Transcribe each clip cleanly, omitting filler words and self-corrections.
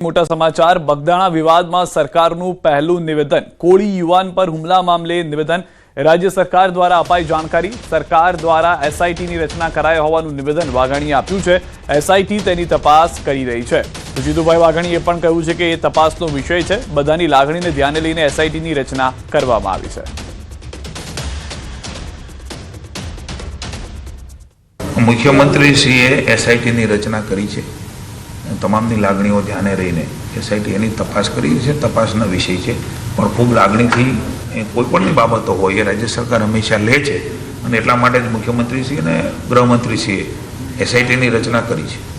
મોટા સમાચાર બગદાણા વિવાદમાં સરકારનું પહેલું નિવેદન કોળી યુવાન પર હુમલા મામલે નિવેદન રાજ્ય સરકાર દ્વારા અપાઈ જાણકારી સરકાર દ્વારા એસઆઈટીની રચના કરાઈ હોવાનું નિવેદન વાઘાણીએ આપ્યું છે એસઆઈટી તેની તપાસ કરી રહી છે તો જીતુભાઈ વાઘાણીએ પણ કહ્યું છે કે એ તપાસનો વિષય છે બધાની લાગણીને ધ્યાને લઈને એસઆઈટીની રચના કરવામાં આવી છે મુખ્યમંત્રીશ્રીએ એસઆઈટીની રચના કરી છે તમામની લાગણીઓ ધ્યાને રહીને એસઆઈટી એની તપાસ કરી છે તપાસનો વિષય છે પણ ખૂબ લાગણીથી કોઈપણની બાબતો હોય એ રાજ્ય સરકાર હંમેશા લે છે અને એટલા માટે જ મુખ્યમંત્રીશ્રી અને ગૃહમંત્રીશ્રીએ એસઆઈટીની રચના કરી છે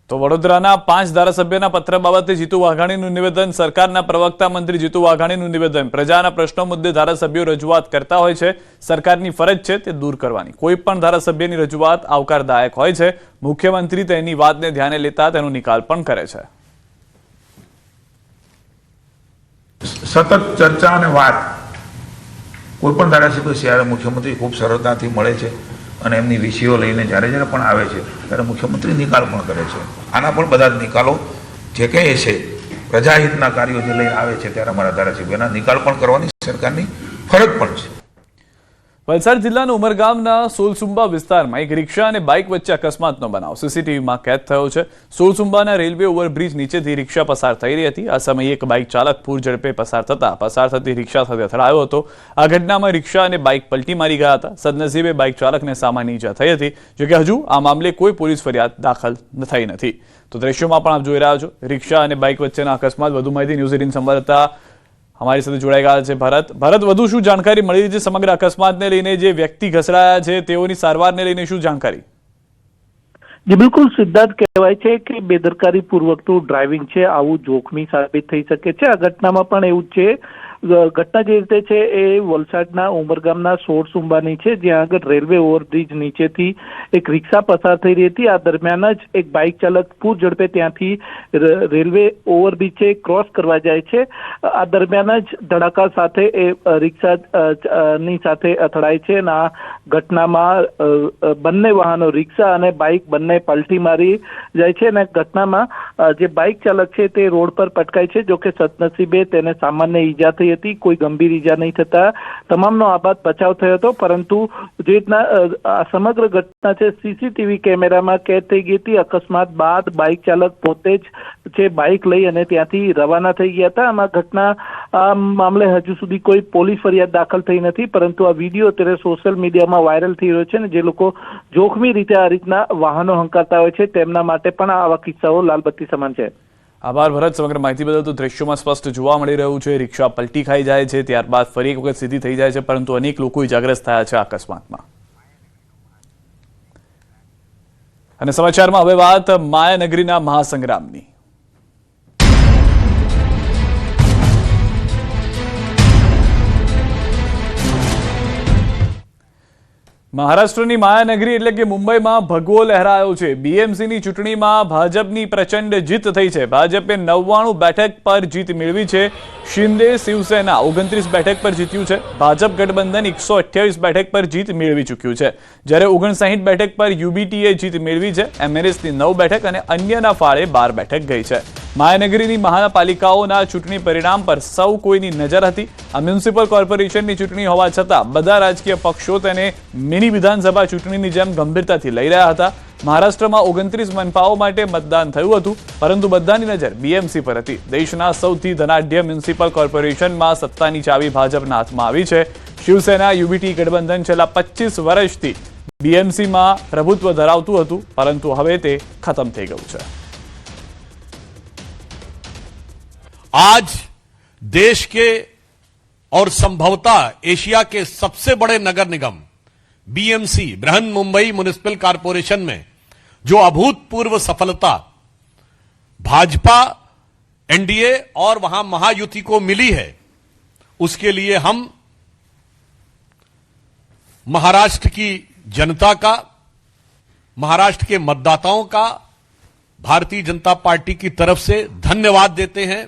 તો વડોદરાના 5 ધારાસભ્યના પત્ર બાબતે જીતુ વાઘાણીનું નિવેદન સરકારના પ્રવક્તા મંત્રી જીતુ વાઘાણીનું નિવેદન પ્રજાના પ્રશ્નો મુદ્દે ધારાસભ્યો રજૂઆત કરતા હોય છે સરકારની ફરજ છે તે દૂર કરવાની કોઈ પણ ધારાસભ્યની રજૂઆત આવકારદાયક હોય છે મુખ્યમંત્રી તેની વાતને ધ્યાને લેતા તેનો નિકાલ પણ કરે છે સતત ચર્ચા અને વાત કોઈ પણ ધારાસભ્ય જ્યારે મુખ્યમંત્રી ખૂબ સરળતાથી મળે છે અને એમની વિષયો લઈને જ્યારે જ્યારે પણ આવે છે ત્યારે મુખ્યમંત્રી નિકાલ પણ કરે છે આના પણ બધા જ નિકાલો જે કહે છે પ્રજાહિતના કાર્યો જે લઈને આવે છે ત્યારે અમારા ધારાસભ્યના નિકાલ પણ કરવાની સરકારની ફરજ પણ છે વલસાડ જિલ્લાના ઉમરગામના સોલસુંબા વિસ્તારમાં એક રિક્ષા અને બાઇક વચ્ચે અકસ્માતનો બનાવ સીસીટીવીમાં કેદ થયો છે સોલસુંબાના રેલવે ઓવરબ્રિજ નીચેથી રિક્ષા પસાર થઈ રહી હતી આ સમયે એક બાઇક ચાલક પૂર ઝડપે પસાર થતી રિક્ષા સાથે અથડાયો હતો આ ઘટનામાં રિક્ષા અને બાઇક પલટી મારી ગયા હતા સદનસીબે બાઇક ચાલકને સામાન્ય ઈજા થઈ હતી જોકે હજુ આ મામલે કોઈ પોલીસ ફરિયાદ દાખલ થઈ નથી તો દ્રશ્યોમાં પણ આપ જોઈ રહ્યા છો રિક્ષા અને બાઇક વચ્ચેના અકસ્માત વધુ માહિતી ન્યૂઝ 18 સંવાદદાતા हमारी साथ जोड़ाई गया है भरत વધુ શું જાણકારી મળી છે સમગ્ર અકસ્માતને લઈને જે વ્યક્તિ ઘસડાયા છે તેઓની સારવારને લઈને શું જાણકારી जी बिल्कुल सिद्धार्थ कहेवाय છે કે બેદરકારી પૂર્વકનું ડ્રાઇવિંગ છે આવું જોખમી સાબિત થઈ શકે છે આ ઘટનામાં પણ એવું છે ઘટના જે રીતે છે એ વલસાડના ઉમરગામના સોળસુંબાની છે જ્યાં આગળ રેલવે ઓવરબ્રિજ નીચેથી એક રિક્ષા પસાર થઈ રહી હતી આ દરમિયાન જ એક બાઇક ચાલક પૂર ઝડપે ત્યાંથી રેલવે ઓવરબ્રિજ છે ક્રોસ કરવા જાય છે આ દરમિયાન જ ધડાકા સાથે એ રિક્ષાની સાથે અથડાય છે અને આ ઘટનામાં બંને વાહનો રિક્ષા અને બાઇક બંને પલટી મારી જાય છે અને ઘટનામાં જે બાઇક ચાલક છે તે રોડ પર પટકાય છે જોકે સદનસીબે તેને સામાન્ય ઈજા થઈ હતી કોઈ ગંભીર ઈજા નહીં થતા તમામનો આબાદ બચાવ થયો હતો પરંતુ જે રીતના આ સમગ્ર ઘટના છે સીસીટીવી કેમેરામાં કેદ થઈ ગઈ હતી અકસ્માત બાદ બાઇક ચાલક પોતે જ છે બાઇક લઈ અને ત્યાંથી રવાના થઈ ગયા હતા આમાં ઘટના મામલે હજુ સુધી કોઈ પોલીસ ફરિયાદ દાખલ થઈ નથી પરંતુ આ વિડીયો અત્યારે સોશિયલ મીડિયામાં વાયરલ થઈ રહ્યો છે ને જે લોકો જોખમી રીતે આ રીતના વાહનો હંકારતા હોય છે તેમના માટે પણ આવા કિસ્સાઓ લાલબત્તી સમાન છે આભાર ભરત સમગ્ર માહિતી બદલ તો દ્રશ્યોમાં સ્પષ્ટ જોવા મળી રહ્યું છે રિક્ષા પલટી ખાઈ જાય છે ત્યારબાદ ફરી એક વખત સીધી થઈ જાય છે પરંતુ અનેક લોકો ઇજાગ્રસ્ત થયા છે અકસ્માતમાં અને સમાચારમાં હવે વાત માયાનગરીના મહાસંગ્રામની મહારાષ્ટ્રની માયાનગરી એટલે કે મુંબઈમાં ભગવો લહેરાયો છે બીએમસીની ચૂંટણીમાં ભાજપની પ્રચંડ જીત થઈ છે ભાજપે 99 બેઠક પર જીત મેળવી છે શિંદે શિવસેના 29 બેઠક પર જીત્યું છે ભાજપ ગઠબંધન 128 બેઠક પર જીત મેળવી ચૂક્યું છે જ્યારે 59 બેઠક પર યુબીટીએ જીત મેળવી છે એમએનએસની 9 બેઠક અને અન્યના ફાળે 12 બેઠક ગઈ છે માયાનગરીની મહાનગરપાલિકાઓના ચૂંટણી પરિણામ પર સૌ કોઈની નજર હતી આ મ્યુનિસિપલ કોર્પોરેશનની ચૂંટણી હોવા છતાં બધા રાજકીય પક્ષો તેને મિની વિધાનસભા ચૂંટણીની જેમ ગંભીરતાથી લઈ રહ્યા હતા મહારાષ્ટ્રમાં 29 મનપાઓ માટે મતદાન થયું હતું પરંતુ બધાની નજર બીએમસી પર હતી દેશના સૌથી ધનાઢ્ય મ્યુનિસિપલ કોર્પોરેશનમાં સત્તાની ચાવી ભાજપના હાથમાં આવી છે શિવસેના યુબીટી ગઠબંધન છેલ્લા 25 વર્ષથી બીએમસીમાં પ્રભુત્વ ધરાવતું હતું પરંતુ હવે તે ખતમ થઈ ગયું છે आज देश के और संभवतः एशिया के सबसे बड़े नगर निगम BMC Brihan Mumbai municipal corporation में जो अभूतपूर्व सफलता भाजपा एनडीए और वहां महायुति को मिली है उसके लिए हम महाराष्ट्र की जनता का महाराष्ट्र के मतदाताओं का भारतीय जनता पार्टी की तरफ से धन्यवाद देते हैं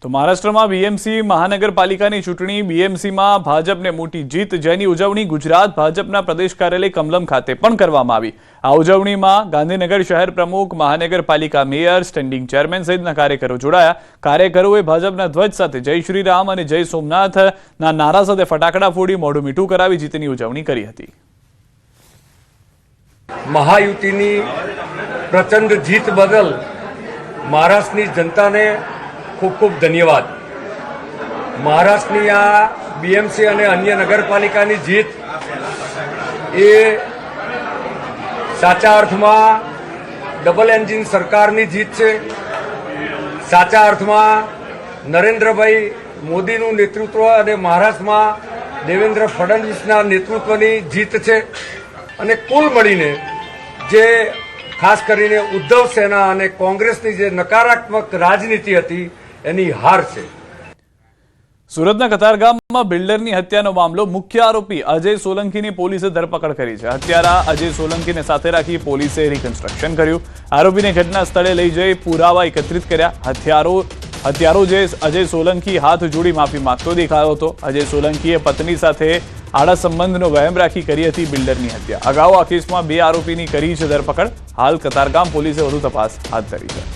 તો મહારાષ્ટ્રમાં બીએમસી મહાનગરપાલિકાની ચૂંટણી, બીએમસીમાં ભાજપને મોટી જીત, જેની ઉજવણી ગુજરાત ભાજપના પ્રદેશ કાર્યાલય કમલમ ખાતે પણ કરવામાં આવી. આ ઉજવણીમાં ગાંધીનગર શહેર પ્રમુખ, મહાનગરપાલિકા મેયર, સ્ટેન્ડિંગ ચેરમેન સહિતના કાર્યકરો જોડાયા. કાર્યકરોએ ભાજપના ધ્વજ સાથે જય શ્રી રામ અને જય સોમનાથના નારા સાથે ફટાકડા ફોડી મોઢું મીઠું કરાવી જીતની ઉજવણી કરી હતી. મહાયુતિની પ્રચંડ જીત બદલ મહારાષ્ટ્રની જનતાને ખૂબ ખૂબ ધન્યવાદ. મહારાષ્ટ્રની આ બીએમસી અને અન્ય નગરપાલિકાની જીત એ સાચા અર્થમાં ડબલ એન્જિન સરકારની જીત છે. સાચા અર્થમાં નરેન્દ્રભાઈ મોદીનું નેતૃત્વ અને મહારાષ્ટ્રમાં દેવેન્દ્ર ફડણવીસના નેતૃત્વની જીત છે. અને કુલ મળીને જે ખાસ કરીને ઉદ્ધવ સેના અને કોંગ્રેસની જે નકારાત્મક રાજનીતિ હતી એની હાર છે. સુરતના કતારગામમાં બિલ્ડરની હત્યાનો મામલો, મુખ્ય આરોપી અજય સોલંકીની પોલીસે ધરપકડ કરી છે. હત્યારા અજય સોલંકીને સાથે રાખી પોલીસે રિકન્સ્ટ્રક્શન કર્યું. આરોપીને ઘટના સ્થળે લઈ જઈ પુરાવા એકત્રિત કર્યા. હત્યારો જે અજય સોલંકી હાથ જોડી માફી માંગતો દેખાયો હતો. અજય સોલંકીએ પત્ની સાથે આડા સંબંધનો વહેમ રાખી કરી હતી બિલ્ડરની હત્યા. અગાઉ આ કેસમાં 2 આરોપીની કરી છે ધરપકડ. હાલ કતારગામ પોલીસે વધુ તપાસ હાથ ધરી છે.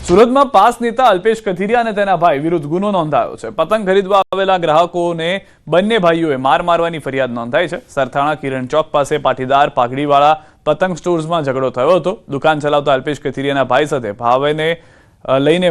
સુરતમાં પાસ નેતા અલ્પેશ કથિરિયા અને તેના ભાઈ વિરુદ્ધ ગુનો નોંધાયો છે. પતંગ ખરીદવા આવેલા ગ્રાહકોને બંને ભાઈઓએ માર મારવાની ફરિયાદ નોંધાઈ છે. સરથાણા કિરણ ચોક પાસે પાટીદાર પાઘડીવાળા પતંગ સ્ટોર્સમાં ઝઘડો થયો હતો. દુકાન ચલાવતા અલ્પેશ કથિરિયાના ભાઈ સાથે ભાવેને લઈને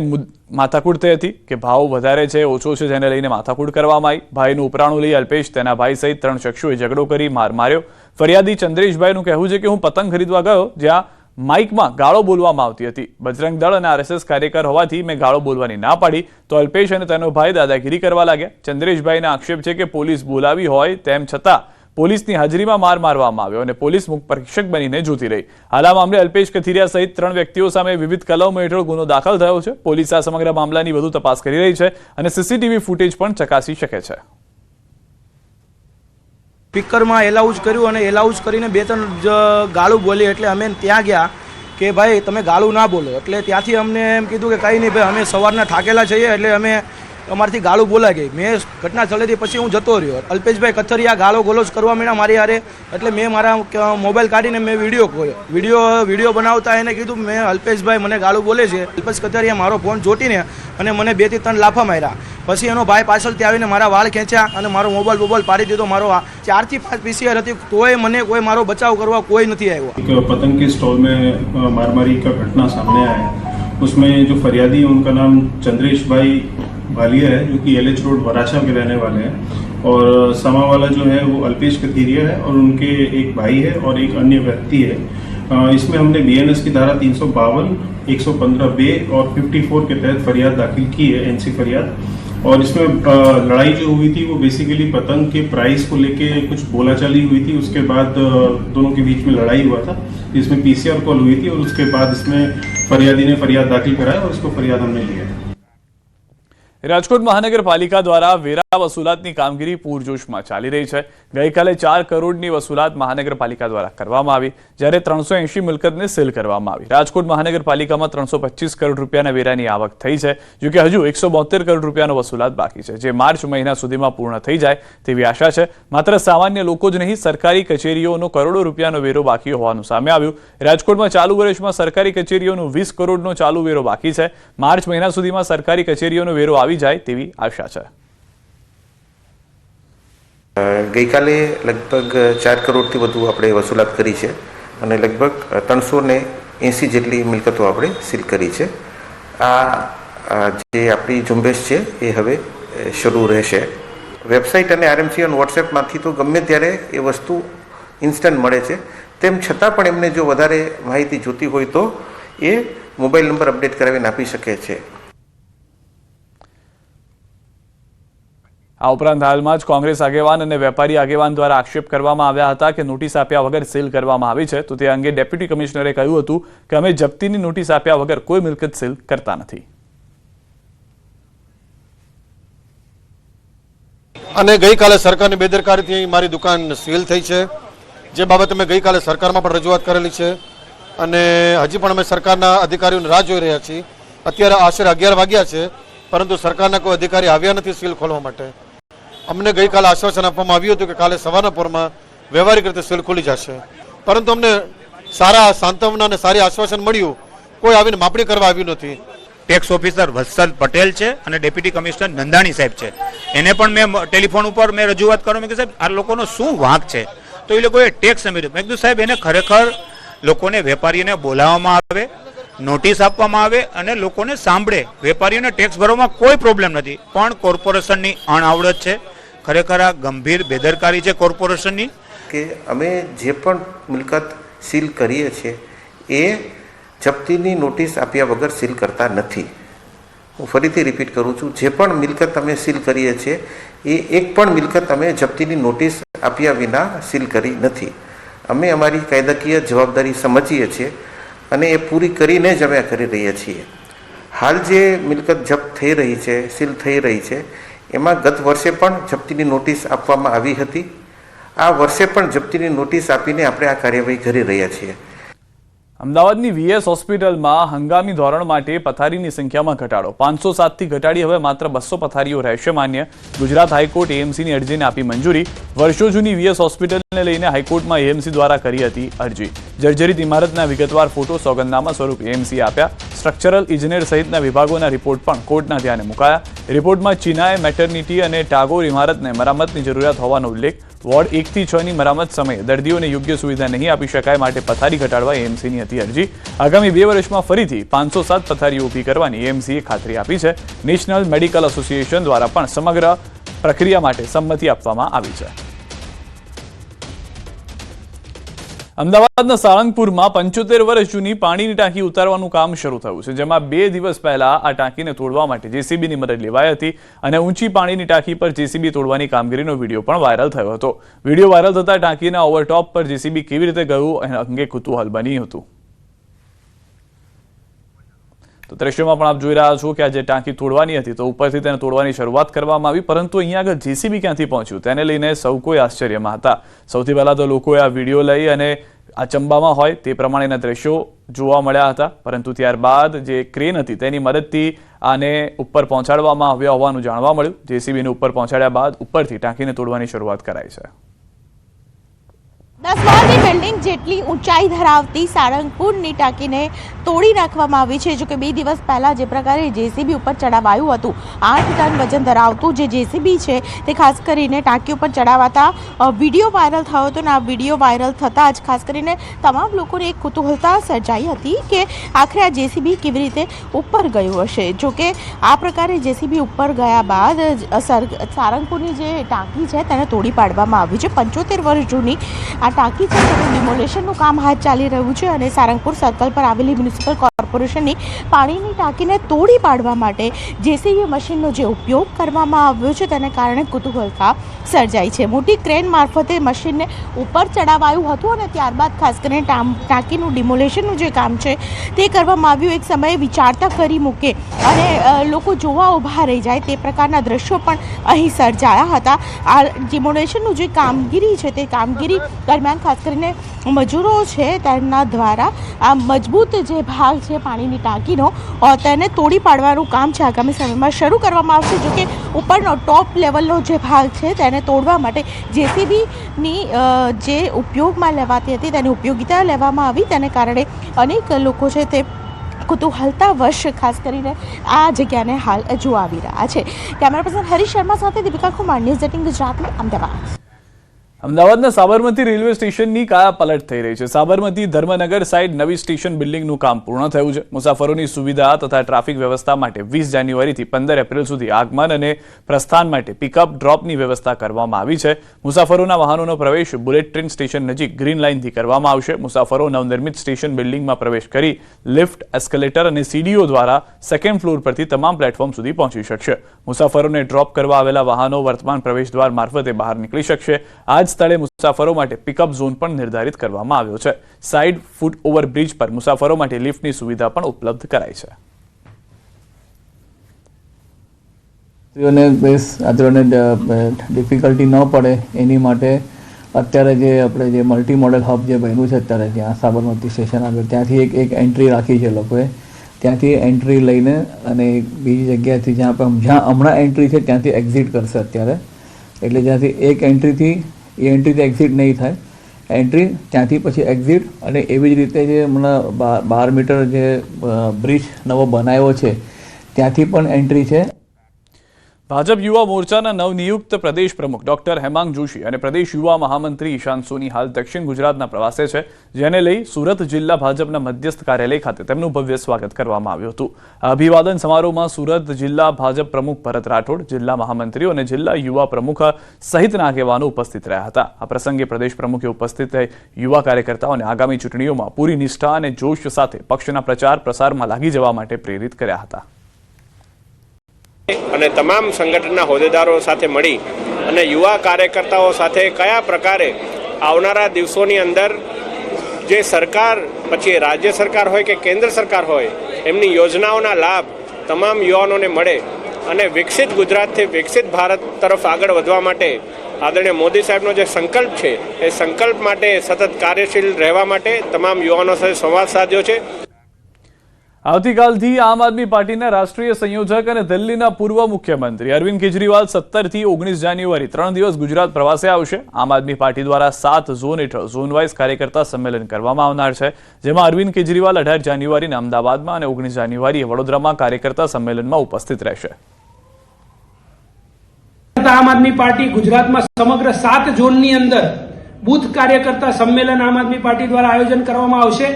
માથાકૂટ થઈ હતી કે ભાવ વધારે છે, ઓછો છે, જેને લઈને માથાકૂટ કરવામાં આવી. ભાઈનું ઉપરાણું લઈ અલ્પેશ, તેના ભાઈ સહિત 3 શખ્સોએ ઝઘડો કરી માર માર્યો. ફરિયાદી ચંદ્રેશભાઈનું કહેવું છે કે હું પતંગ ખરીદવા ગયો જ્યાં માઇકમાં ગાળો બોલવામાં આવતી હતી. બજરંગ દળ અને આરએસએસ કાર્યકર હોવાથી મેં ગાળો બોલવાની ના પાડી તો અલ્પેશ અને તેનો ભાઈ દાદાગીરી કરવા લાગ્યા. ચંદ્રેશભાઈના આક્ષેપ છે કે પોલીસ બોલાવી હોય તેમ છતાં પોલીસની હાજરીમાં માર મારવામાં આવ્યો અને પોલીસ મુખ પરીક્ષક બનીને જોતી રહી. હાલ આ મામલે અલ્પેશ કથિરિયા સહિત 3 વ્યક્તિઓ સામે વિવિધ કલમો હેઠળ ગુનો દાખલ થયો છે. પોલીસ આ સમગ્ર મામલાની વધુ તપાસ કરી રહી છે અને સીસીટીવી ફૂટેજ પણ ચકાસી શકે છે. સ્પીકરમાં એલાઉઝ કર્યું અને એલાઉઝ કરીને 2-3 ગાળું બોલી એટલે અમે ત્યાં ગયા કે ભાઈ તમે ગાળું ના બોલો. એટલે ત્યાંથી અમને એમ કીધું કે કંઈ નહીં ભાઈ, અમે સવારના થાકેલા છીએ એટલે અમે અમારથી ગાળું બોલાઈ ગઈ. મેં ઘટના સ્થળેથી પછી હું જતો રહ્યો. અલ્પેશભાઈ કથિરિયા ગાળો ગોલોજ કરવા માંડ્યા મારી હારે. એટલે મેં મારા મોબાઈલ કાઢીને મેં વિડીયો બનાવતા એને કીધું મેં અલ્પેશભાઈ મને ગાળું બોલે છે. અલ્પેશ કથિરિયા મારો ફોન જોટીને અને મને 2 થી 3 લાફા માર્યા. પછી એનો ભાઈ પાછળથી આવીને મારા વાળ ખેંચ્યા અને મારો મોબાઈલ પાડી દીધો. મારો 4 થી 5 पीसीआर હતી, તોય મને કોઈ મારો बचाव करवा कोई नहीं आया. पतंग के स्टॉल में मारामारी का घटना सामने आया है. उसमें जो फरियादी है उनका नाम चंद्रेश भाई भालिया है, जो कि LH रोड वराछा के रहने वाले हैं. और सामा वाला जो है वो अल्पेश कथिरिया है और उनके एक भाई है और एक अन्य व्यक्ति है. इसमें हमने BNS की धारा 352, 115(2) और 54 के तहत फरियाद दाखिल की है, NC फरियाद. और इसमें लड़ाई जो हुई थी वो बेसिकली पतंग के प्राइस को लेके कुछ बोलाचाली हुई थी. उसके बाद दोनों के बीच में लड़ाई हुआ था, जिसमें PCR कॉल हुई थी और उसके बाद इसमें फरियादी ने फरियाद दाखिल कराया और इसको फरियाद हमने लिया. રાજકોટ મહાનગરપાલિકા દ્વારા વેરા વસૂલાતની કામગીરી પૂરજોશમાં ચાલી રહી છે. ગઈકાલે 4 કરોડની વસૂલાત મહાનગરપાલિકા દ્વારા કરવામાં આવી, જ્યારે 380 મિલકતને સીલ કરવામાં આવી. રાજકોટ મહાનગરપાલિકામાં 325 કરોડ રૂપિયાના વેરાની આવક થઈ છે, જો કે હજુ 172 કરોડ રૂપિયાનો વસૂલાત બાકી છે, જે માર્ચ મહિના સુધીમાં પૂર્ણ થઈ જાય તેવી આશા છે. માત્ર સામાન્ય લોકો જ નહીં, સરકારી કચેરીઓનો કરોડો રૂપિયાનો વેરો બાકી હોવાનું સામે આવ્યું. રાજકોટમાં ચાલુ વર્ષમાં સરકારી કચેરીઓનો 20 કરોડનો ચાલુ વેરો બાકી છે. માર્ચ મહિના સુધીમાં સરકારી કચેરીઓનો વેરો આવી જાય તેવી આશા છે. ગઈકાલે લગભગ 4 કરોડથી વધુ આપણે વસૂલાત કરી છે અને લગભગ 380 જેટલી મિલકતો આપણે સીલ કરી છે. આ જે આપણી ઝુંબેશ છે એ હવે શરૂ રહેશે. વેબસાઇટ અને RMC અને વોટ્સએપમાંથી તો ગમે ત્યારે એ વસ્તુ ઇન્સ્ટન્ટ મળે છે. તેમ છતાં પણ એમને જો વધારે માહિતી જોતી હોય તો એ મોબાઈલ નંબર અપડેટ કરાવીને આપી શકે છે. આ ઉપરાંત હાલમાં જ કોંગ્રેસ આગેવાન અને વેપારી આગેવાન દ્વારા આક્ષેપ કરવામાં આવ્યા હતા કે નોટિસ આપ્યા વગર સીલ કરવામાં આવી છે. તો તે અંગે ડેપ્યુટી કમિશનરે કહ્યું હતું કે અમે જપ્તીની નોટિસ આપ્યા વગર કોઈ મિલકત સીલ કરતા નથી. અને ગઈકાલે સરકારની બેદરકારીથી મારી દુકાન સીલ થઈ છે, જે બાબતે મેં ગઈકાલે સરકારમાં પણ રજૂઆત કરેલી છે. અને હજી પણ અમે સરકારના અધિકારીઓની રાહ જોઈ રહ્યા છીએ. અત્યારે આશરે 11 વાગ્યા છે, પરંતુ સરકારના કોઈ અધિકારી આવ્યા નથી સીલ ખોલવા માટે. અમને ગઈકાલે આશ્વાસન આપવામાં આવ્યું હતું કે કાલે સવારના પોરમાં વ્યવહારિક રીતે સીલ ખુલી જશે, પરંતુ અમને સારા સાંત્વના અને સારી આશ્વાસન મળ્યું. કોઈ આવીને માપણી કરવા આવ્યું નથી. ટેક્સ ઓફિસર વત્સલ પટેલ છે અને ડેપ્યુટી કમિશનર નંદાણી સાહેબ છે. એને પણ મેં ટેલિફોન ઉપર મેં રજૂઆત કરી. મેં કીધું સાહેબ આ લોકોનો શું વાંક છે? તો એ લોકોએ ટેક્સ સમેર્યું. મેં કીધું સાહેબ એને ખરેખર લોકોને વેપારીઓને બોલાવવામાં આવે, નોટિસ આપવામાં આવે અને લોકોને સાંભળે. વેપારીઓને ટેક્સ ભરવામાં કોઈ પ્રોબ્લેમ નથી, પણ કોર્પોરેશનની અણઆવડત છે. ખરેખર આ ગંભીર બેદરકારી છે કોર્પોરેશનની. કે અમે જે પણ મિલકત સીલ કરીએ છીએ એ જપ્તીની નોટિસ આપ્યા વગર સીલ કરતા નથી. હું ફરીથી રિપીટ કરું છું, જે પણ મિલકત અમે સીલ કરીએ છીએ એ એક પણ મિલકત અમે જપ્તીની નોટિસ આપ્યા વિના સીલ કરી નથી. અમે અમારી કાયદાકીય જવાબદારી સમજીએ છીએ અને એ પૂરી કરીને જ અમે કરી રહ્યા છીએ. હાલ જે મિલકત જપ્ત થઈ રહી છે, સીલ થઈ રહી છે, એમાં ગત વર્ષે પણ જપ્તીની નોટિસ આપવામાં આવી હતી. આ વર્ષે પણ જપ્તીની નોટિસ આપીને આપણે આ કાર્યવાહી કરી રહ્યા છીએ. અમદાવાદની વીએસ હોસ્પિટલમાં હંગામી ધોરણ માટે પથારીની સંખ્યામાં ઘટાડો. 507 થી ઘટાડી હવે માત્ર 200 પથારીઓ રહેશે માન્ય. ગુજરાત હાઈકોર્ટ એએમસીની અરજીને આપી મંજૂરી. વર્ષો જૂની વીએસ હોસ્પિટલને લઈને હાઈકોર્ટમાં એએમસી દ્વારા કરી હતી અરજી. જર્જરિત ઇમારતના વિગતવાર ફોટો સોગંદનામા સ્વરૂપ એએમસી આપ્યા. સ્ટ્રક્ચરલ ઇજનેર સહિતના વિભાગોના રિપોર્ટ પણ કોર્ટના ધ્યાને મુકાયા. રિપોર્ટમાં ચીનાએ મેટર્નિટી અને ટાગોર ઇમારતને મરામતની જરૂરિયાત હોવાનો ઉલ્લેખ. વોર્ડ 1 થી 6 ની મરામત સમયે દર્દીઓને યોગ્ય સુવિધા નહીં આપી શકાય માટે પથારી ઘટાડવા એએમસીની હતી અરજી. આગામી 2 વર્ષમાં ફરીથી 507 પથારીઓ ઊભી કરવાની એએમસીએ ખાતરી આપી છે. નેશનલ મેડિકલ એસોસિએશન દ્વારા પણ સમગ્ર પ્રક્રિયા માટે સંમતિ આપવામાં આવી છે. અમદાવાદના સાળંગપુરમાં 75 વર્ષ જૂની પાણીની ટાંકી ઉતારવાનું કામ શરૂ થયું છે, જેમાં 2 દિવસ પહેલા આ ટાંકીને તોડવા માટે જેસીબીની મદદ લેવાઈ હતી અને ઊંચી પાણીની ટાંકી પર જેસીબી તોડવાની કામગીરીનો વિડીયો પણ વાયરલ થયો હતો. વિડીયો વાયરલ થતા ટાંકીના ઓવરટોપ પર જેસીબી કેવી રીતે ગયું એ અંગે કુતૂહલ બન્યું હતું. તો દ્રશ્યમાં પણ આપ જોઈ રહ્યા છો કે આ જે ટાંકી તોડવાની હતી તો ઉપરથી તેને તોડવાની શરૂઆત કરવામાં આવી, પરંતુ અહીંયા આગળ જેસીબી ક્યાંથી પહોંચ્યું તેને લઈને સૌ કોઈ આશ્ચર્યમાં હતા. સૌથી પહેલા તો લોકોએ આ વિડીયો લઈ અને અચંબામાં હોય તે પ્રમાણેના દ્રશ્યો જોવા મળ્યા હતા, પરંતુ ત્યારબાદ જે ક્રેન હતી તેની મદદથી આને ઉપર પહોંચાડવામાં આવ્યા હોવાનું જાણવા મળ્યું. જેસીબીને ઉપર પહોંચાડ્યા બાદ ઉપરથી ટાંકીને તોડવાની શરૂઆત કરાઈ છે. 10 માળની બિલ્ડિંગ જેટલી ઊંચાઈ ધરાવતી સાળંગપુરની ટાંકીને તોડી નાખવામાં આવી છે. જો કે 2 દિવસ પહેલા જે પ્રકારે જેસીબી ઉપર ચડાવાયું હતું, 8 ટન વજન ધરાવતું જે જેસીબી છે તે ખાસ કરીને ટાંકી ઉપર ચડાવાતા વિડીયો વાયરલ થયો હતો. અને આ વિડીયો વાયરલ થતાં જ ખાસ કરીને તમામ લોકોને એક કુતૂહલતા સર્જાઈ હતી કે આખરે આ જેસીબી કેવી રીતે ઉપર ગયું હશે. જો કે આ પ્રકારે જેસીબી ઉપર ગયા બાદ સાળંગપુરની જે ટાંકી છે તેને તોડી પાડવામાં આવ્યું છે. 75 વર્ષ જૂની આ ટાંકી છે તેનું ડિમોલેશનનું કામ હાથ ચાલી રહ્યું છે અને સારંગપુર સર્કલ પર આવેલી મ્યુનિસિપલ કોર્પોરેશનની પાણીની ટાંકીને તોડી પાડવા માટે જેસીબી મશીનનો જે ઉપયોગ કરવામાં આવ્યો છે તેને કારણે કુતૂહલતા સર્જાઈ છે. મોટી ક્રેન મારફતે મશીનને ઉપર ચડાવાયું હતું અને ત્યારબાદ ખાસ કરીને ટાંકીનું ડિમોલેશનનું જે કામ છે તે કરવામાં આવ્યું. એક સમયે વિચારતા કરી મૂકે અને લોકો જોવા ઊભા રહી જાય તે પ્રકારના દ્રશ્યો પણ અહીં સર્જાયા હતા. આ ડિમોલેશનનું જે કામગીરી છે તે કામગીરી દરમિયાન ખાસ કરીને મજૂરો છે તેમના દ્વારા આ મજબૂત જે ભાગ છે પાણીની ટાંકીનો તેને તોડી પાડવાનું કામ છે આગામી સમયમાં શરૂ કરવામાં આવશે. જો કે ઉપરનો ટોપ લેવલનો જે ભાગ છે તેને તોડવા માટે જેસીબીની જે ઉપયોગમાં લેવાતી હતી તેની ઉપયોગિતા લેવામાં આવી, તેને કારણે અનેક લોકો છે તે કુતૂહલતા વશ ખાસ કરીને આ જગ્યાને હાલ જોવા આવી રહ્યા છે. કેમેરા પર્સન હરીશ શર્મા સાથે દીપિકા કુમાર, ન્યૂઝ 18 ગુજરાતી, અમદાવાદ. અમદાવાદના સાબરમતી રેલવે સ્ટેશનની કાયાપલટ થઈ રહી છે. સાબરમતી ધર્મનગર સાઇડ નવી સ્ટેશન બિલ્ડિંગનું કામ પૂર્ણ થયું છે. મુસાફરોની સુવિધા તથા ટ્રાફિક વ્યવસ્થા માટે 20 જાન્યુઆરીથી 15 એપ્રિલ સુધી આગમન અને પ્રસ્થાન માટે પિકઅપ ડ્રોપની વ્યવસ્થા કરવામાં આવી છે. મુસાફરોના વાહનોનો પ્રવેશ બુલેટ ટ્રેન સ્ટેશન નજીક ગ્રીન લાઇનથી કરવામાં આવશે. મુસાફરો નવનિર્મિત સ્ટેશન બિલ્ડિંગમાં પ્રવેશ કરી લિફ્ટ, એસ્કેલેટર અને સીડીઓ દ્વારા સેકન્ડ ફ્લોર પરથી તમામ પ્લેટફોર્મ સુધી પહોંચી શકશે. મુસાફરોને ડ્રોપ કરવા આવેલા વાહનો વર્તમાન પ્રવેશદ્વાર મારફતે બહાર નીકળી શકશે. આજ સ્થળે મુસાફરો માટે પિકઅપ ઝોન પણ નિર્ધારિત કરવામાં આવ્યો છે. સાઇડ ફૂટ ઓવરબ્રિજ પર મુસાફરો માટે લિફ્ટની સુવિધા પણ ઉપલબ્ધ કરાઈ છે. ડિફિકલ્ટી ન પડે એની માટે અત્યારે જે આપણે જે મલ્ટી મોડેલ હબ જે બન્યું છે અત્યારે ત્યાં સાબરમતી સ્ટેશન આગળ ત્યાંથી એક એન્ટ્રી રાખી છે લોકોએ, ત્યાંથી એન્ટ્રી લઈને અને બીજી જગ્યાએથી જ્યાં હમણાં એન્ટ્રી છે ત્યાંથી એક્ઝિટ કરશે અત્યારે, એટલે જ્યાંથી એક એન્ટ્રીથી એક્ઝિટ નહીં થાય, એન્ટ્રી ત્યાંથી પછી એક્ઝિટ, અને એવી જ રીતે જે હમણાં 12 મીટર જે બ્રિજ નવો બનાવ્યો છે ત્યાંથી પણ એન્ટ્રી છે. ભાજપ યુવા મોરચાના નવનિયુક્ત પ્રદેશ પ્રમુખ ડોક્ટર હેમાંગ જોશી અને પ્રદેશ યુવા મહામંત્રી ઈશાંત સોની હાલ દક્ષિણ ગુજરાતના પ્રવાસે છે, જેને લઈ સુરત જિલ્લા ભાજપના મધ્યસ્થ કાર્યાલય ખાતે તેમનું ભવ્ય સ્વાગત કરવામાં આવ્યું હતું. આ અભિવાદન સમારોહમાં સુરત જિલ્લા ભાજપ પ્રમુખ ભરત રાઠોડ, જિલ્લા મહામંત્રીઓ અને જિલ્લા યુવા પ્રમુખ સહિતના આગેવાનો ઉપસ્થિત રહ્યા હતા. આ પ્રસંગે પ્રદેશ પ્રમુખે ઉપસ્થિત યુવા કાર્યકર્તાઓને આગામી ચૂંટણીઓમાં પૂરી નિષ્ઠા અને જોશ સાથે પક્ષના પ્રચાર પ્રસારમાં લાગી જવા માટે પ્રેરિત કર્યા હતા. અને તમામ સંગઠનના હોદ્દેદારો સાથે મળી અને યુવા કાર્યકર્તાઓ સાથે કયા પ્રકારે આવનારા દિવસોની અંદર જે સરકાર, પછી રાજ્ય સરકાર હોય કે કેન્દ્ર સરકાર હોય, એમની યોજનાઓના લાભ તમામ યુવાનોને મળે અને વિકસિત ગુજરાતથી વિકસિત ભારત તરફ આગળ વધવા માટે આદરણીય મોદી સાહેબનો જે સંકલ્પ છે એ સંકલ્પ માટે સતત કાર્યશીલ રહેવા માટે તમામ યુવાનો સાથે સંવાદ સાધ્યો છે. આવતીકાલથી આમ આદમી પાર્ટીના રાષ્ટ્રીય સંયોજક અને દિલ્હીના પૂર્વ મુખ્યમંત્રી અરવિંદ કેજરીવાલ 17 થી 19 જાન્યુઆરી 3 દિવસ ગુજરાત પ્રવાસે આવશે. આમ આદમી પાર્ટી દ્વારા 7 ઝોન હેઠળ ઝોન વાઇઝ કાર્યકર્તા સંમેલન કરવામાં આવનાર છે, જેમાં અરવિંદ કેજરીવાલ 18 જાન્યુઆરીના અમદાવાદમાં અને 19 જાન્યુઆરીએ વડોદરામાં કાર્યકર્તા સંમેલનમાં ઉપસ્થિત રહેશે. આમ આદમી પાર્ટી ગુજરાતમાં સમગ્ર 7 ઝોનની અંદર બૂથ કાર્યકર્તા સંમેલન આમ આદમી પાર્ટી દ્વારા આયોજન કરવામાં આવશે,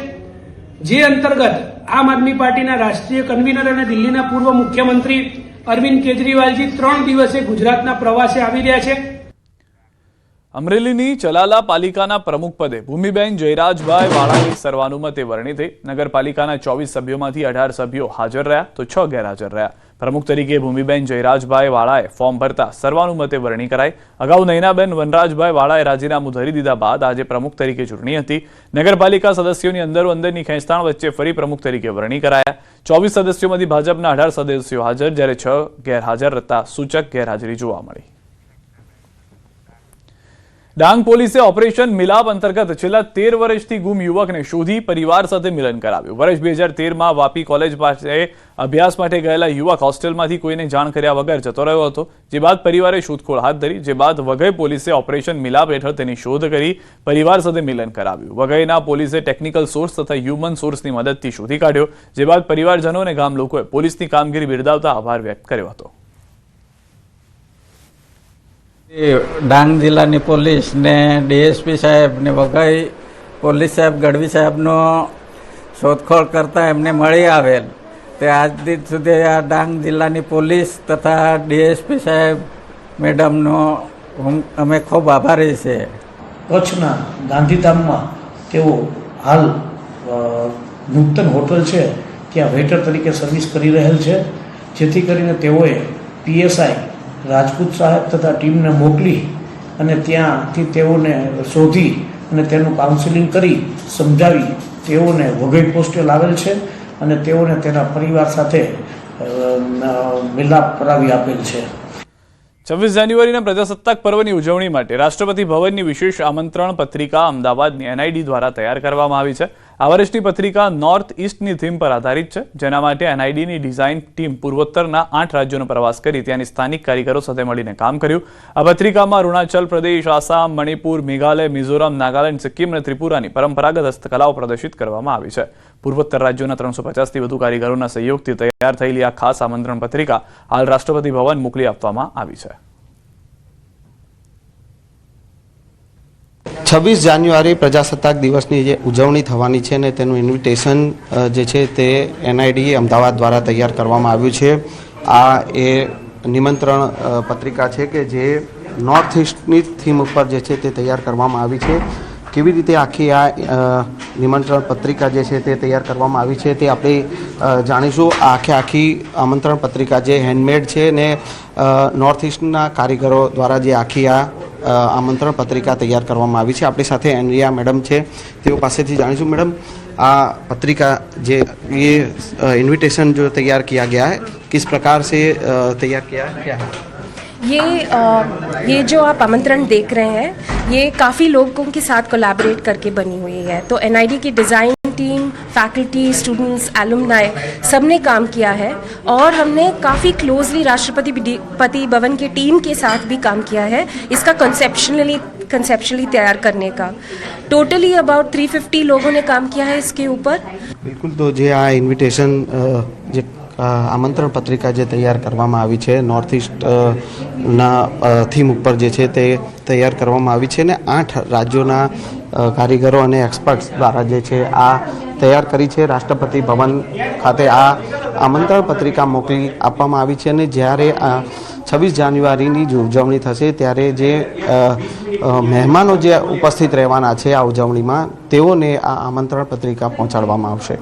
જે અંતર્ગત આમ આદમી પાર્ટીના રાષ્ટ્રીય કન્વીનર અને દિલ્હીના પૂર્વ મુખ્યમંત્રી અરવિંદ કેજરીવાલજી 3 દિવસે ગુજરાતના પ્રવાસે આવી રહ્યા છે. અમરેલીની ચલાલા પાલિકાના પ્રમુખ પદે ભૂમિબેન જયરાજભાઈ વાળાની સર્વાનુમતે વરણી થઈ. નગરપાલિકાના 24 સભ્યોમાંથી 18 સભ્યો હાજર રહ્યા તો 6 ગેરહાજર રહ્યા. પ્રમુખ તરીકે ભૂમિબેન જયરાજભાઈ વાળાએ ફોર્મ ભરતા સર્વાનુમતે વરણી કરાઈ. અગાઉ નયનાબેન વનરાજભાઈ વાળાએ રાજીનામું ધરી દીધા બાદ આજે પ્રમુખ તરીકે ચૂંટણી હતી. નગરપાલિકા સદસ્યોની અંદરોઅંદરની ખેંચતાણ વચ્ચે ફરી પ્રમુખ તરીકે વરણી કરાયા. 24 સદસ્યોમાંથી ભાજપના 18 સદસ્યો હાજર, જ્યારે 6 ગેરહાજર રહેતા સૂચક ગેરહાજરી જોવા મળી. ડાંગ પોલીસે ઓપરેશન મિલાપ અંતર્ગત છેલ્લા 13 વર્ષથી ગુમ યુવકને શોધી પરિવાર સાથે મિલન કરાવ્યું. વર્ષ 2013માં વાપી કોલેજ પાસે અભ્યાસ માટે ગયેલા યુવક હોસ્ટેલમાંથી કોઈને જાણ કર્યા વગર જતો રહ્યો હતો, જે બાદ પરિવારે શોધખોળ હાથ ધરી, જે બાદ વઘઈ પોલીસે ઓપરેશન મિલાપ હેઠળ તેની શોધ કરી પરિવાર સાથે મિલન કરાવ્યું. વઘઈના પોલીસે ટેકનિકલ સોર્સ તથા હ્યુમન સોર્સની મદદથી શોધી કાઢ્યો, જે બાદ પરિવારજનો અને ગામ લોકોએ પોલીસની કામગીરી બિરદાવતા આભાર વ્યક્ત કર્યો હતો. ડાંગ જિલ્લાની પોલીસ ને ડીએસપી સાહેબ ને વઘઈ પોલીસ સાહેબ ગઢવી સાહેબનો શોધખોળ કરતા એમને મળી આવેલ તે આજ દિન સુધી આ ડાંગ જિલ્લાની પોલીસ તથા ડીએસપી સાહેબ મેડમનો અમે ખૂબ આભારી છે. કચ્છના ગાંધીધામમાં તેઓ હાલ નૂતન હોટલ છે ત્યાં વેઇટર તરીકે સર્વિસ કરી રહેલ છે, જેથી કરીને તેઓએ પીએસઆઈ રાજપૂત સાહેબ તથા ટીમને મોકલી અને ત્યાંથી તેઓને શોધી અને તેનું કાઉન્સિલિંગ કરી સમજાવી તેઓને વઘઈ પોસ્ટે લાવેલ છે અને તેઓને તેના પરિવાર સાથે મિલાપ કરાવી આપેલ છે. 26 જાન્યુઆરીના પ્રજાસત્તાક પર્વની ઉજવણી માટે રાષ્ટ્રપતિ ભવનની વિશેષ આમંત્રણ પત્રિકા અમદાવાદની એનઆઈડી દ્વારા તૈયાર કરવામાં આવી છે. આ વર્ષની પત્રિકા નોર્થ ઈસ્ટની થીમ પર આધારિત છે, જેના માટે એનઆઈડીની ડિઝાઇન ટીમ પૂર્વોત્તરના 8 રાજ્યોનો પ્રવાસ કરી ત્યાંની સ્થાનિક કારીગરો સાથે મળીને કામ કર્યું. આ પત્રિકામાં અરુણાચલ પ્રદેશ, આસામ, મણિપુર, મેઘાલય, મિઝોરમ, નાગાલેન્ડ, સિક્કિમ અને ત્રિપુરાની પરંપરાગત હસ્તકલાઓ પ્રદર્શિત કરવામાં આવી છે. પૂર્વોત્તર રાજ્યોના 350થી વધુ કારીગરોના સહયોગથી તૈયાર થયેલી આ ખાસ આમંત્રણ પત્રિકા હાલ રાષ્ટ્રપતિ ભવન મોકલી આપવામાં આવી છે. 26 જાન્યુઆરી પ્રજાસત્તાક દિવસની જે ઉજવણી થવાની છે ને તેનું ઇન્વિટેશન જે છે તે એનઆઈડી અમદાવાદ દ્વારા તૈયાર કરવામાં આવ્યું છે. આ એ નિમંત્રણ પત્રિકા છે કે જે નોર્થ ઇસ્ટની થીમ ઉપર જે છે તે તૈયાર કરવામાં આવી છે. કેવી રીતે આખી આ નિમંત્રણ પત્રિકા જે છે તે તૈયાર કરવામાં આવી છે તે આપણે જાણીશું. આખી આમંત્રણ પત્રિકા જે હેન્ડમેડ છે ને નોર્થ ઇસ્ટના કારીગરો દ્વારા જે આખી આ આમંત્રણ પત્રિકા તૈયાર કરવામાં આવી છે. આપણી સાથે એનરિયા મેડમ છે, તેઓ પાસેથી જાણીશું. મેડમ, આ पत्रिका जे ये इनविटेशन जो तैयार किया गया है किस प्रकार से तैयार किया है, क्या है? ये जो आप आमंत्रण देख रहे हैं, ये काफ़ी लोगों के साथ कोलैबोरेट करके बनी हुई है। तो एनआईडी की design team, faculty, students, alumni सब ने काम किया है और हमने काफ़ी क्लोजली राष्ट्रपति भवन की टीम के साथ भी काम किया है इसका कंसेप्शुअली तैयार करने का। टोटली अबाउट 350 लोगों ने काम किया है इसके ऊपर। બિલકુલ, તો જે આ ઇન્વિટેશન જે આમંત્રણ પત્રિકા જે તૈયાર કરવામાં આવી છે નોર્થ ઇસ્ટના થીમ ઉપર જે છે તે તૈયાર કરવામાં આવી છે ને 8 રાજ્યોના કારીગરો અને એક્સપર્ટ્સ દ્વારા જે છે આ તૈયાર કરી છે। રાષ્ટ્રપતિ ભવન ખાતે આ આમંત્રણ પત્રિકા મોકલી આપવામાં આવી છે અને જ્યારે 26 જાન્યુઆરીની જે ઉજવણી થશે ત્યારે જે મહેમાનો જે ઉપસ્થિત રહેવાના છે આ ઉજવણીમાં તેઓને આ આમંત્રણ પત્રિકા પહોંચાડવામાં આવશે।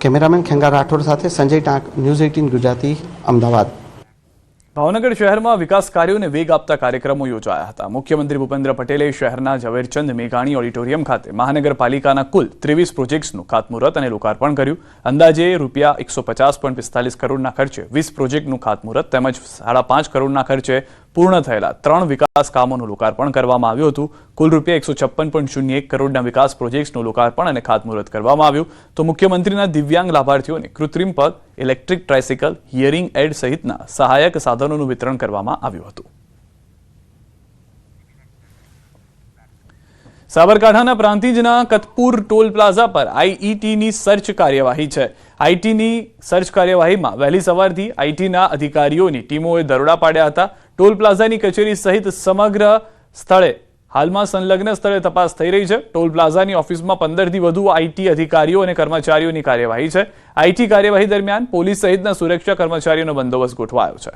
કેમેરામેન ખેંગા રાઠોડ સાથે સંજય ટાંક, ન્યૂઝ 18 ગુજરાતી, અમદાવાદ। ભાવનગર શહેરમાં વિકાસ કાર્યોને વેગ આપતા કાર્યક્રમો યોજાયા હતા। મુખ્યમંત્રી ભૂપેન્દ્ર પટેલે શહેરના ઝવેરચંદ મેઘાણી ઓડિટોરિયમ ખાતે મહાનગરપાલિકાના કુલ 23 પ્રોજેક્ટ્સનું ખાતમુહૂર્ત અને લોકાર્પણ કર્યું। અંદાજે રૂપિયા 150.45 કરોડના ખર્ચે 20 પ્રોજેક્ટનું ખાતમુહૂર્ત તેમજ 5.5 કરોડના ખર્ચે પૂર્ણ થયેલા 3 વિકાસ કામોનું લોકાર્પણ કરવામાં આવ્યું હતું। કુલ રૂપિયા 156.01 કરોડના વિકાસ પ્રોજેક્ટ્સનું લોકાર્પણ અને ખાતમુહૂર્ત કરવામાં આવ્યું। તો મુખ્યમંત્રીના દિવ્યાંગ લાભાર્થીઓને કૃત્રિમ પગ, ઇલેક્ટ્રિક ટ્રાયસિકલ, હિયરિંગ એડ સહિતના સહાયક સાધનોનું વિતરણ કરવામાં આવ્યું હતું। સાબરકાંઠાના પ્રાંતિજના કતપુર ટોલ પ્લાઝા પર આઈઈટીની સર્ચ કાર્યવાહી છે। આઈટીની સર્ચ કાર્યવાહીમાં વહેલી સવારથી આઈટીના અધિકારીઓની ટીમોએ દરોડા પાડ્યા હતા। ટોલ પ્લાઝાની કચેરી સહિત સમગ્ર સ્થળે હાલમાં સંલગ્ન સ્થળે તપાસ થઈ રહી છે। ટોલ પ્લાઝાની ઓફિસમાં 15થી વધુ આઈટી અધિકારીઓ અને કર્મચારીઓની કાર્યવાહી છે। આઈટી કાર્યવાહી દરમિયાન પોલીસ સહિતના સુરક્ષા કર્મચારીઓનો બંદોબસ્ત ગોઠવાયો છે।